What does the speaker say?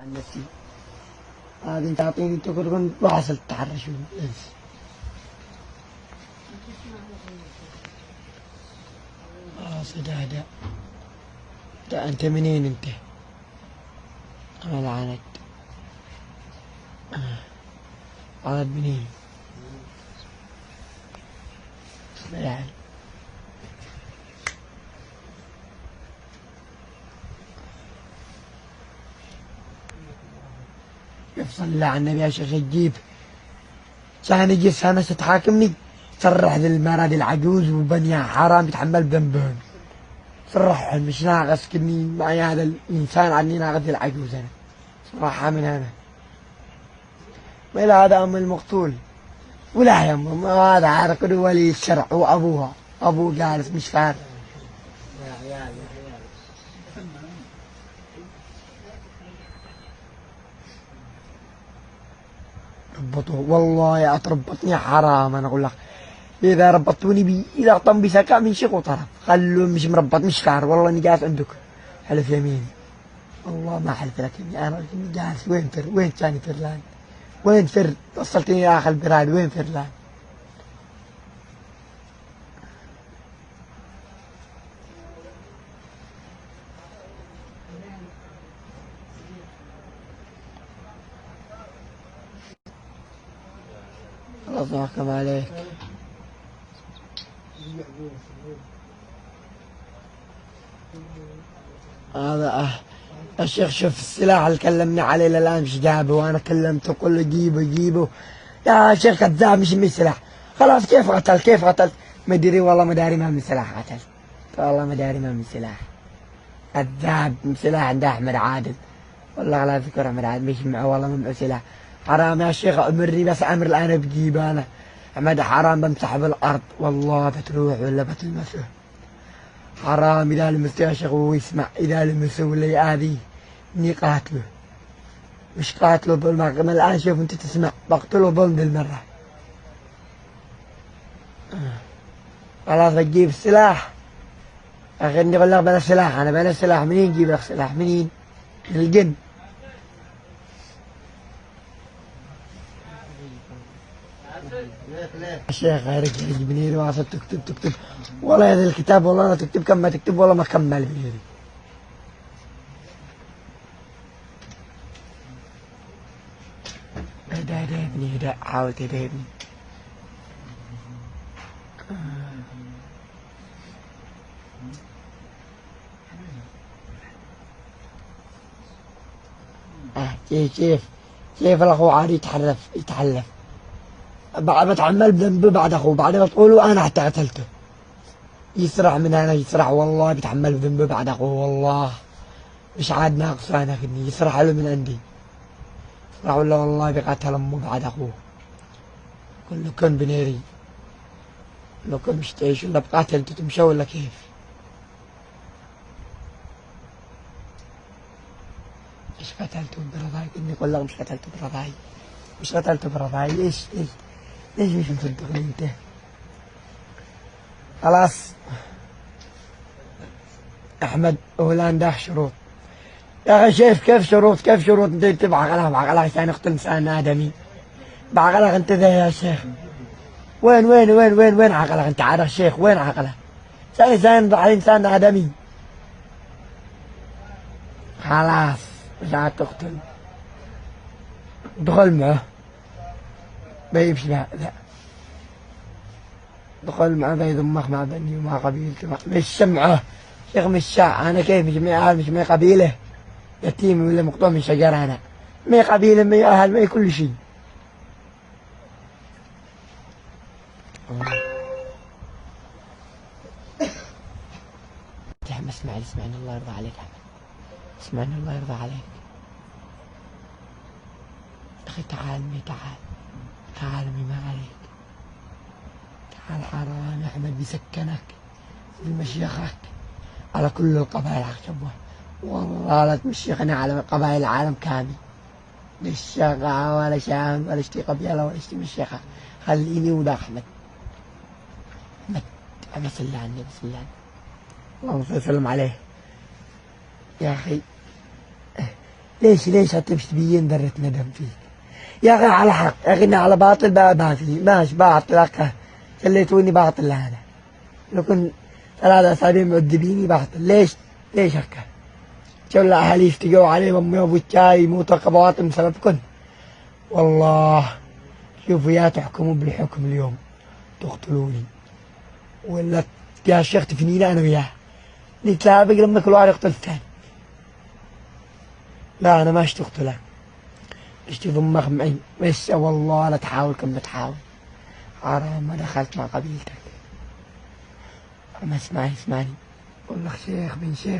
عن نفسي. هذه انت اعطيني تقريبا واصل التحرش بالانس. صدادة ده انت منين انت؟ انا لعنت. عاد منين؟ بلعب. يفصل على النبي يا شيخ تجيب كان يجي سنة تحاكمني صرح ذي المرأة دي العجوز وبنيها حرام يتحمل بذنبهم. صرح مش ناقص كني معي هذا الإنسان عني ناقص العجوز أنا صراحة من هنا ما إلى هذا أم المقتول ولا يم هذا عارف ولي الشرع وأبوها أبوه جالس مش فارق. ربطوه والله أتربطني حرام أنا أقول لك. إذا ربطوني إذا طن بسكا من شيخ وطرف خلوا مش مربط مش كار والله إني جالس عندك حلف يمين والله ما حلف لك إني أنا جالس وين فر وين كان فرلان وين فر وصلتني يا أخي البراد وين فرلان. خلاص نحكم عليك. هذا الشيخ شوف السلاح اللي كلمني عليه الآن مش جابه وأنا كلمته كله جيبه جيبه يا شيخ كذاب مش من سلاح. خلاص كيف قتلت كيف قتلت ما ادري والله ما داري ما من سلاح قتلت والله ما داري ما من سلاح كذاب من سلاح عند أحمد عادل والله لا أذكر أحمد عادل مش معه والله ما معه سلاح. حرام يا شيخ أمرني بس أمر الآن بجيبه أنا أحمد حرام بمسح بالأرض والله بتروح ولا بتلمسه حرام إذا لمسه يا شيخ ويسمع إذا لمسه ولا يآذيه إني قاتله مش قاتله بالمرة ما الآن شوف أنت تسمع بقتله ظلم بالمرة. خلاص بتجيب السلاح أخي إني أقول لك بلا سلاح أنا بلا سلاح منين جيب لك سلاح منين؟ من الجن. الشيخ غيرك بنيري واصل تكتب والله هذا الكتاب والله لا تكتب كم ما تكتب والله ما كمل بنيري. اهدى اهدى يا ابني اهدى حاول تهدى يا ابني. كيف الاخو عادي يتحلف بعد ما تعمل بذنبه بعد اخوه بعد ما تقولوا انا حتى قتلته يسرع من هنا يسرع والله بيتحمل بذنبه بعد اخوه والله مش عاد ناقص انا كني يسرع له من عندي يسرع ولا والله بقتل امه بعد اخوه كله كن بنيري لو كن مش تعيش ولا بقاتل انتوا تمشوا ولا كيف؟ مش قتلته برضاي كني اقول لك مش قتلته برضاي مش قتلته برضاي ليش مش مصدقني انت؟ خلاص احمد هولندا شروط يا اخي شايف كيف شروط انت بعقلك عشان يقتل انسان ادمي بعقلك انت ذا يا شيخ وين عقلك انت عارف شيخ وين عقلك؟ انسان على انسان ادمي خلاص مش عاد تقتل دخل معه ما يمشي لا دخل معه بيضمك مع بني ومع قبيلته مش سمعه شيخ مش شاع انا كيف مش مع قبيله يتيم ولا مقطوع من شجره انا ما قبيله ما اهل ما كل شيء. يا عم اسمعني الله يرضى عليك يا عم اسمعني الله يرضى عليك اخي تعال تعال ما عليك تعال حرام احمد بيسكنك بمشيخك على كل القبائل عشبوه والله لا تمشيخنا على قبائل العالم كامل مش شقة ولا شام ولا اشتي قبيلة ولا اشتي مشيخة خليني ولا احمد بسم الله عني بسم الله اللهم صل وسلم عليه يا اخي ليش هتمشي تبين ذرة ندم فيك؟ يا أخي على حق، يا أخي إني على باطل بقى ما في، ماشي باطل أخي، خليتوني باطل لهذا. لو كنت 3 أسابيع معذبيني باطل، ليش هكا؟ شو الأهالي يفتقوا علي أمي وأبو الشاي يموتوا قبواتهم بسببكم؟ والله شوفوا يا تحكموا بالحكم اليوم تقتلوني ولا يا شيخ تفنيني أنا وياه نتلاعب لما كل واحد يقتل الثاني. لا أنا ما تقتله، اشتي ضمك معي بس والله لا تحاول كم بتحاول، حرام ما دخلت مع قبيلتك. ما اسمعني والله شيخ بن شيخ.